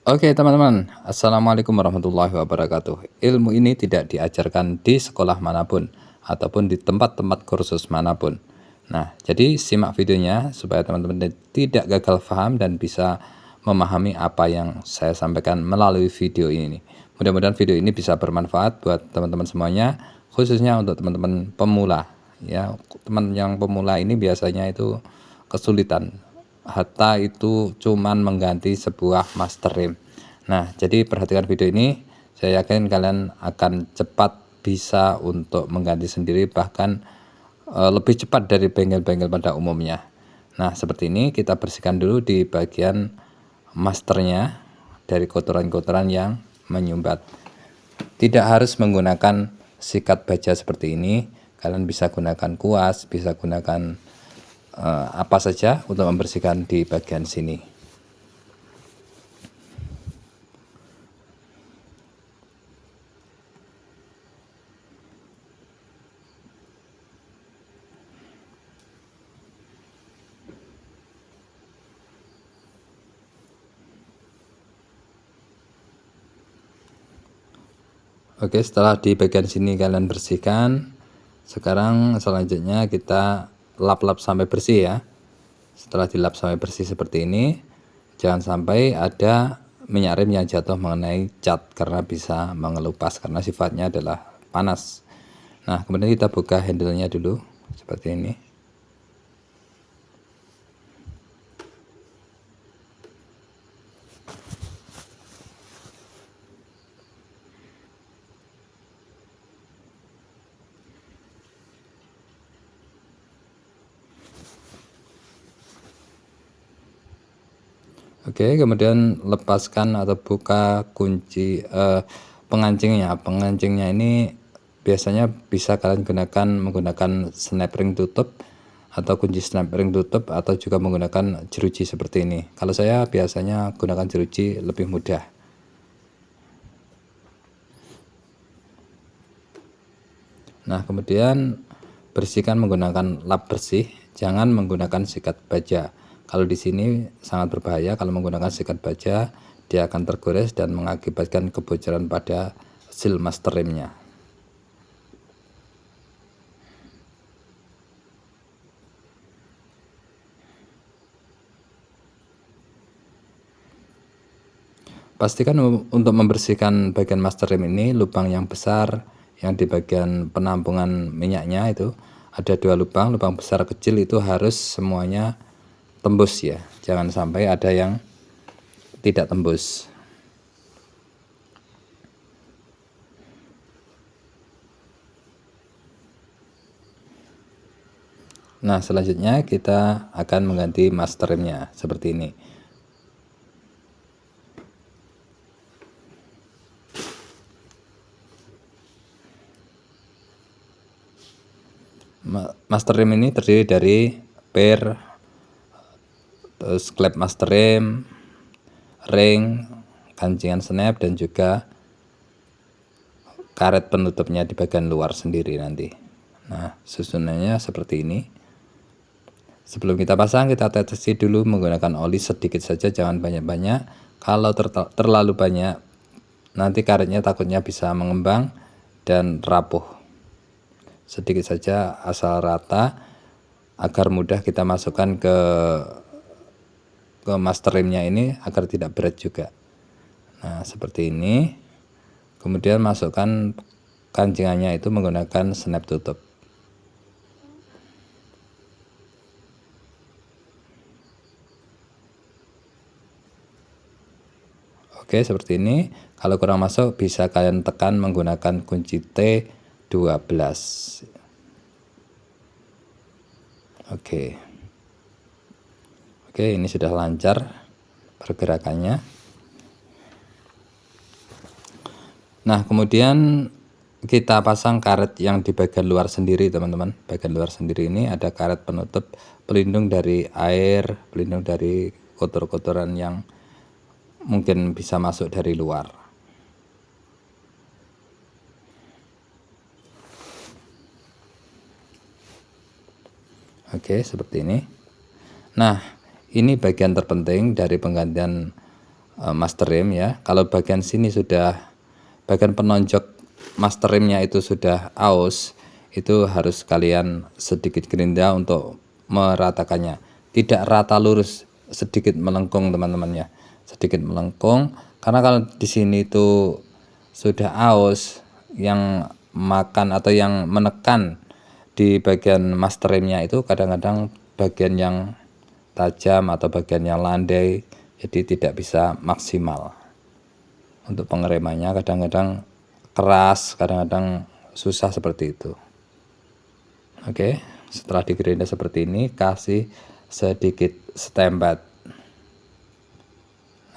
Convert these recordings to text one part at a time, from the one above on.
Oke teman-teman, Assalamualaikum warahmatullahi wabarakatuh. Ilmu ini tidak diajarkan di sekolah manapun ataupun di tempat-tempat kursus manapun. Nah, jadi simak videonya supaya teman-teman tidak gagal paham dan bisa memahami apa yang saya sampaikan melalui video ini. Mudah-mudahan video ini bisa bermanfaat buat teman-teman semuanya, khususnya untuk teman-teman pemula. Ya, teman yang pemula ini biasanya itu kesulitan. Hatta itu cuman mengganti sebuah master RAM. Nah, jadi perhatikan video ini, saya yakin kalian akan cepat bisa untuk mengganti sendiri, bahkan lebih cepat dari bengkel-bengkel pada umumnya. Nah, seperti ini kita bersihkan dulu di bagian masternya dari kotoran-kotoran yang menyumbat. Tidak harus menggunakan sikat baja seperti ini, kalian bisa gunakan kuas, bisa gunakan apa saja untuk membersihkan di bagian sini. Oke, setelah di bagian sini kalian bersihkan, sekarang selanjutnya kita lap-lap sampai bersih ya. Setelah dilap sampai bersih seperti ini, jangan sampai ada minyak rem yang jatuh mengenai cat karena bisa mengelupas karena sifatnya adalah panas. Nah, kemudian kita buka handle-nya dulu seperti ini. Oke, kemudian lepaskan atau buka kunci pengancingnya. Pengancingnya ini biasanya bisa kalian gunakan menggunakan snap ring tutup atau kunci snap ring tutup atau juga menggunakan jeruji seperti ini. Kalau saya biasanya gunakan jeruji lebih mudah. Nah, kemudian bersihkan menggunakan lap bersih, jangan menggunakan sikat baja. Kalau di sini sangat berbahaya kalau menggunakan sikat baja, dia akan tergores dan mengakibatkan kebocoran pada seal master remnya. Pastikan untuk membersihkan bagian master rem ini, lubang yang besar yang di bagian penampungan minyaknya itu ada dua lubang, lubang besar kecil itu harus semuanya tembus ya, jangan sampai ada yang tidak tembus. Nah, selanjutnya kita akan mengganti master remnya seperti ini. Master rem ini terdiri dari per, terus klep master rem, ring, gancingan snap, dan juga karet penutupnya di bagian luar sendiri nanti. Nah, susunannya seperti ini. Sebelum kita pasang, kita tetesi dulu menggunakan oli sedikit saja, jangan banyak-banyak. Kalau terlalu banyak, nanti karetnya takutnya bisa mengembang dan rapuh. Sedikit saja asal rata agar mudah kita masukkan ke master remnya ini agar tidak berat juga. Nah, seperti ini. Kemudian masukkan kancingannya itu menggunakan snap tutup. Oke, seperti ini. Kalau kurang masuk bisa kalian tekan menggunakan kunci T12. Oke. Oke, ini sudah lancar pergerakannya. Nah, kemudian kita pasang karet yang di bagian luar sendiri, teman-teman. Bagian luar sendiri ini ada karet penutup pelindung dari air, pelindung dari kotor-kotoran yang mungkin bisa masuk dari luar. Oke, seperti ini. Nah, ini bagian terpenting dari penggantian master rem ya. Kalau bagian sini sudah, bagian penonjok master remnya itu sudah aus, itu harus kalian sedikit gerinda untuk meratakannya. Tidak rata lurus, sedikit melengkung teman-teman ya, sedikit melengkung. Karena kalau di sini itu sudah aus, yang makan atau yang menekan di bagian master remnya itu kadang-kadang bagian yang tajam atau bagian yang landai, jadi tidak bisa maksimal. Untuk pengeremannya kadang-kadang keras, kadang-kadang susah seperti itu. Oke, setelah digerinda seperti ini, kasih sedikit stempat.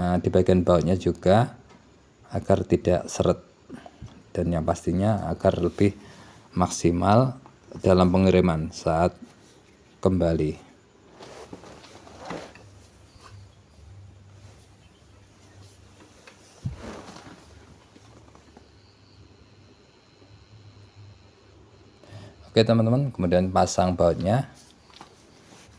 Nah, di bagian bautnya juga agar tidak seret, dan yang pastinya agar lebih maksimal dalam pengiriman saat kembali. Oke teman-teman, kemudian pasang bautnya,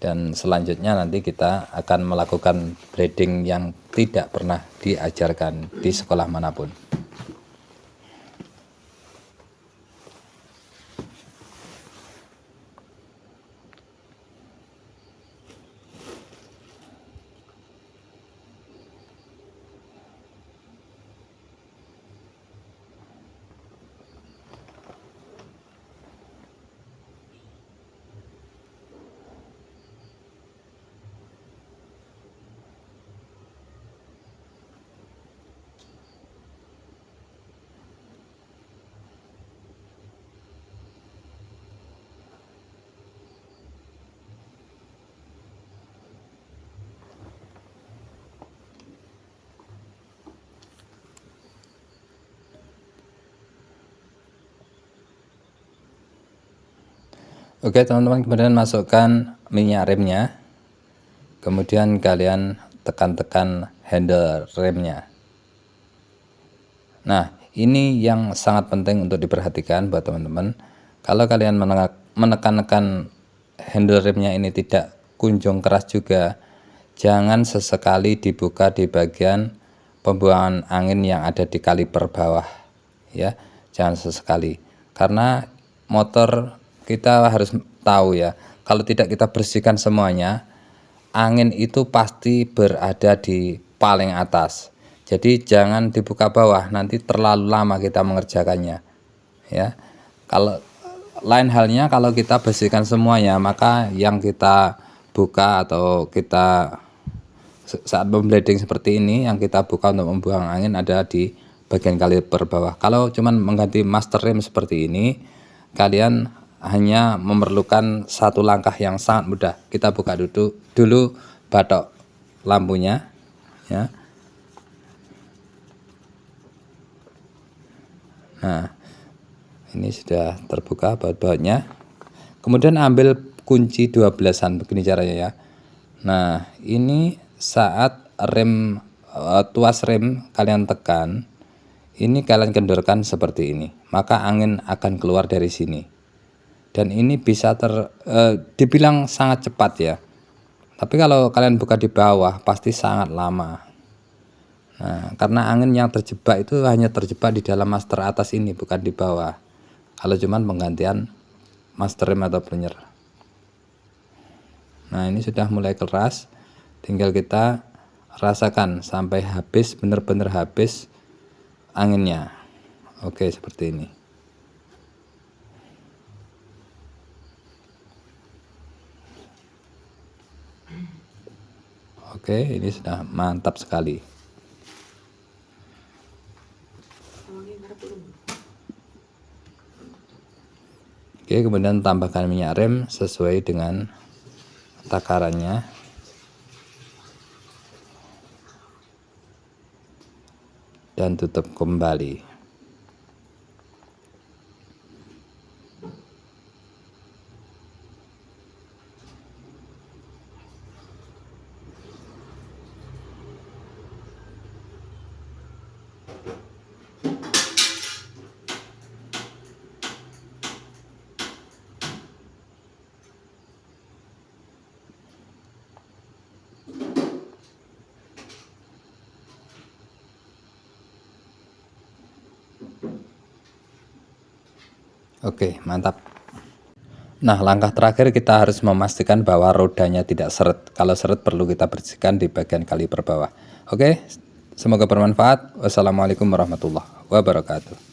dan selanjutnya nanti kita akan melakukan braiding yang tidak pernah diajarkan di sekolah manapun. Oke teman-teman, kemudian masukkan minyak remnya, kemudian kalian tekan-tekan handle remnya. Nah, ini yang sangat penting untuk diperhatikan buat teman-teman. Kalau kalian menekan-nekan handle remnya ini tidak kunjung keras juga, jangan sesekali dibuka di bagian pembuangan angin yang ada di kaliper bawah ya, jangan sesekali, karena motor kita harus tahu ya, kalau tidak kita bersihkan semuanya, angin itu pasti berada di paling atas. Jadi jangan dibuka bawah, nanti terlalu lama kita mengerjakannya ya. Kalau lain halnya kalau kita bersihkan semuanya, maka yang kita buka atau kita saat memblading seperti ini, yang kita buka untuk membuang angin ada di bagian kaliper bawah. Kalau cuman mengganti master rem seperti ini, kalian hanya memerlukan satu langkah yang sangat mudah. Kita buka dulu batok lampunya ya. Nah, ini sudah terbuka baut-bautnya. Kemudian ambil kunci 12-an, begini caranya ya. Nah, ini saat rem tuas rem kalian tekan, ini kalian kendorkan seperti ini, maka angin akan keluar dari sini. Dan ini bisa dibilang sangat cepat ya. Tapi kalau kalian buka di bawah pasti sangat lama. Nah, karena angin yang terjebak itu hanya terjebak di dalam master atas ini, bukan di bawah. Kalau cuman penggantian master rem atau plunger. Nah, ini sudah mulai keras, tinggal kita rasakan sampai habis, benar-benar habis anginnya. Oke, seperti ini. Oke, ini sudah mantap sekali. Oke, kemudian tambahkan minyak rem sesuai dengan takarannya. Dan tutup kembali. Oke, mantap. Nah, langkah terakhir kita harus memastikan bahwa rodanya tidak seret. Kalau seret perlu kita bersihkan di bagian kaliper bawah. Oke, semoga bermanfaat. Wassalamualaikum warahmatullahi wabarakatuh.